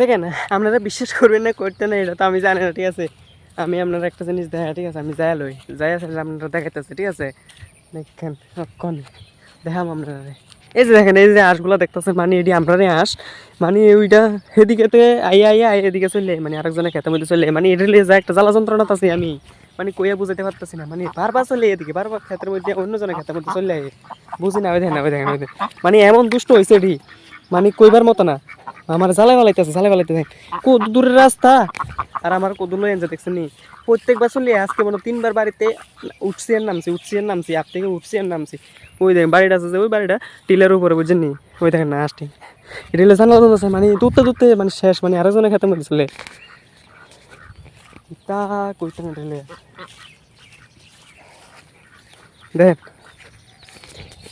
দেখেন আপনারা বিশ্বাস করবেন না করতে না এটা তো আমি জানি না, ঠিক আছে। আমি আপনার একটা জিনিস দেখা, ঠিক আছে, আমি যাই লই যাই আছে আপনারা দেখাইতেছে, ঠিক আছে। দেখেন কন দেখাম আপনারা, এই যে দেখেন এই যে হাঁসগুলো দেখতেছেন, মানে এটি আমরারে হাঁস, মানে ওইটা সেদিকেতে আইয়া এদিকে চললে মানে আরেকজনের খেতের মধ্যে চললে, মানে এটা লিয়ে যা একটা জ্বালা যন্ত্রণা আছে আমি মানে কইয়া বুঝাতে পারতেছি না, মানে বারবার চলে এদিকে, বারবার ক্ষেতের মধ্যে অন্যজনের খেতের মধ্যে চলে আয়, বুঝি না, ওই দেখেন ওই দেখেন ওই দেখেন, মানে এমন দুষ্ট হয়েছে এটি, মানে কইবার মতো না। আমার জ্বালাই ফেলাইতেছে কত দূরের রাস্তা, আর আমার কত লই আনছে দেখছেন নি, প্রত্যেকবার চলে আজকে মনে 3বার বাড়িতে উঠছি আর নামছি আপ থেকে উঠছি আর নামছি। ওই দেখেন বাড়িটা আছে যে ওই বাড়িটা টিলের উপরে, বুঝছেন নি, ওই দেখেন না আসটি টিলে জানা আছে, মানে দূরতে মানে শেষ, মানে আরেকজনের খেতে মধ্যে চলে তা কইতে না ঢেলে দেখেন।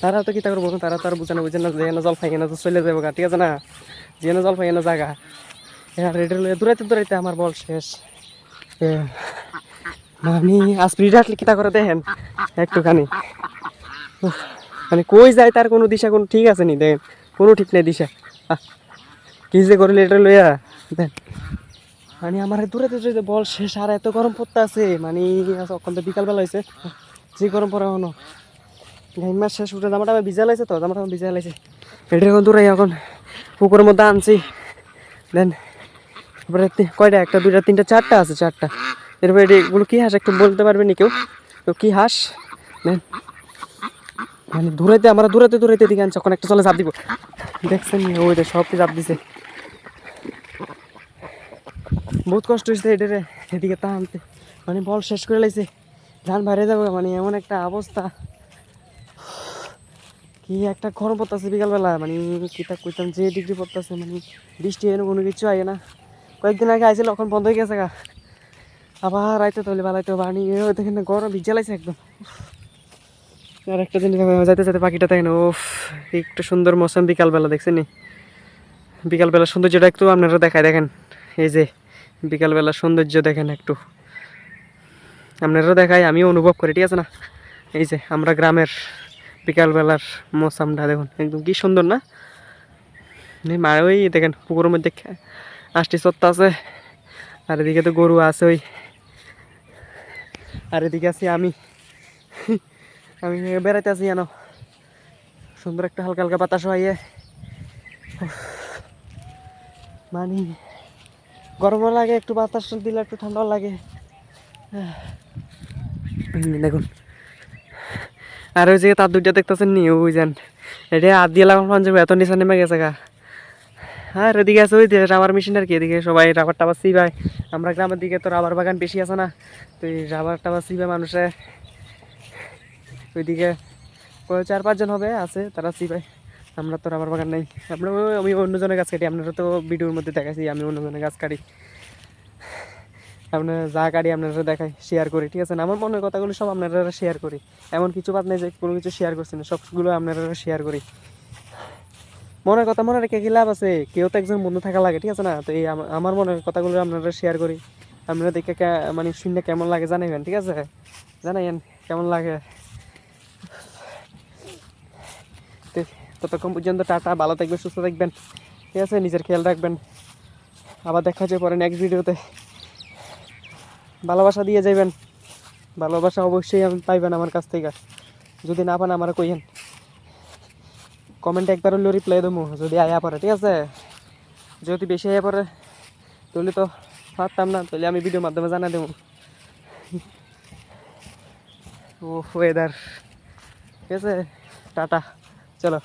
তারা তো কিতা করবো, তারা তো আর বুঝে না যে জল খাই না তো চলে যাবো গা, ঠিক আছে না, যে জল খাই না জাগা রেডি লয়ে দূরাইতে আমার বল শেষ। মানে স্পিড আসলে কিতা করে দেখেন একটুখানি, মানে কই যায় তার কোনো দিশা কোনো ঠিক আছে নি, দেখেন কোনো ঠিক নেই দিশা, কি যে করলে এটা লইয়া দেন, মানে আমার দূরাইতে বল শেষ। আর এত গরম পড়তে আছে, মানে এখন তো বিকালবেলা হয়েছে, যে গরম পড়ে এখনো মাস শেষ উঠে জামাটা আমি ভিজা লাইছে, তো জামাটা আমি ভিজা লাইছে, এটা এখন দূরাই এখন পুকুরের মধ্যে আনছি। দেন তারপরে কয়টা, একটা দুইটা তিনটা চারটা আছে, চারটা। এরপরে এগুলো কী হাঁস একটু বলতে পারবে নি কেউ, তো কী হাঁস দেন, মানে দূরাইতে দিকে আনছে, এখন একটা চলে চাপ দিব, দেখছেন ওইটা সব চাপ দিছে, বহুত কষ্ট হয়েছে এটারে এদিকে তা আনতে, মানে বল শেষ করে লাইছে, ধান বাইরে যাবো, মানে এমন একটা অবস্থা, কি একটা গরম পড়তেছে বিকালবেলা, মানে কিতা কইতাম যে ডিগ্রি পড়তেছে, মানে বৃষ্টি এনে কোনো কিছু আয় না, কয়েকদিন আগে আইছিল এখন বন্ধ হয়ে গেছে গা, আবার রাইতে তৈলে বেলাইতে পানি দেখেন না গরম ভিজে লাইছে একদম। আর একটা জিনিস যাইতে পাখিটা দেখেন, ও একটু সুন্দর মৌসুম বিকালবেলা, দেখছেন নি বিকালবেলা সৌন্দর্যটা একটু আপনারা দেখায় দেখেন, এই যে বিকালবেলা সৌন্দর্য দেখেন একটু আপনারা দেখায়, আমিও অনুভব করি, ঠিক আছে না। এই যে আমরা গ্রামের বিকালবেলার মৌসুমটা দেখুন একদম কি সুন্দর না, ওই দেখেন পুকুরের মধ্যে আষ্টি চত্তা আছে, আর এদিকে তো গরু আছে ওই, আর এদিকে আছি আমি আমি বেড়াইতে আছি জানো, সুন্দর একটা হালকা হালকা বাতাস হইয়ে, মানে গরমও লাগে একটু বাতাস দিলে একটু ঠান্ডাও লাগে দেখুন। আর ওই যে তার দুইটা দেখতেছেন নি, ওই যান এটা হাত দিয়ে লাগানো যাবে, এত নিচে নেমে গেছে গা। আর এদিকে আছে ওই রাবার মেশিন আর কি, এদিকে সবাই রাবার টাবার চিবায়, আমরা গ্রামের দিকে তো রাবার বাগান বেশি আছে না, তো এই রাবার টাবার চিবায় মানুষে, ওইদিকে 4-5 জন হবে আছে তারা চিবায়, আমরা তো রাবার বাগান নাই, আমরা আমি অন্যজনের গাছ কাটি, আপনারা তো ভিডিওর মধ্যে দেখাচ্ছি আমি অন্যজনের গাছ কাটি, আপনারা যা কাটি আপনারা দেখাই শেয়ার করি, ঠিক আছে না, আমার মনের কথাগুলো সব আপনারা শেয়ার করি, এমন কিছু বাদ নেই যে কোনো কিছু শেয়ার করছি না, সবগুলো আপনারা শেয়ার করি, মনের কথা মনে রেখে কি লাভ আছে, কেউ তো একজন বন্ধু থাকা লাগে, ঠিক আছে না, তো এই আমার মনের কথাগুলো আপনারা শেয়ার করি, আপনারা দেখে মানে শুনলে কেমন লাগে জানাবেন, ঠিক আছে, জানাইন কেমন লাগে। ততক্ষণ পর্যন্ত টাটা, ভালো থাকবেন, সুস্থ থাকবেন, ঠিক আছে, নিজের খেয়াল রাখবেন, আবার দেখা হচ্ছে পরে নেক্সট ভিডিওতে, ভালোবাসা দিয়ে যাবেন, ভালোবাসা অবশ্যই আমি পাইবেন আমার কাছ থেকে, যদি না পান আমার কইেন, কমেন্টে একবার হলেও রিপ্লাই দেবো যদি আয়া পড়ে, ঠিক আছে, যদি বেশি আয়া পড়ে তাহলে তো পারতাম না, তাহলে আমি ভিডিওর মাধ্যমে জানা দেবো। ও ওয়েদার, ঠিক আছে, টাটা, চলো।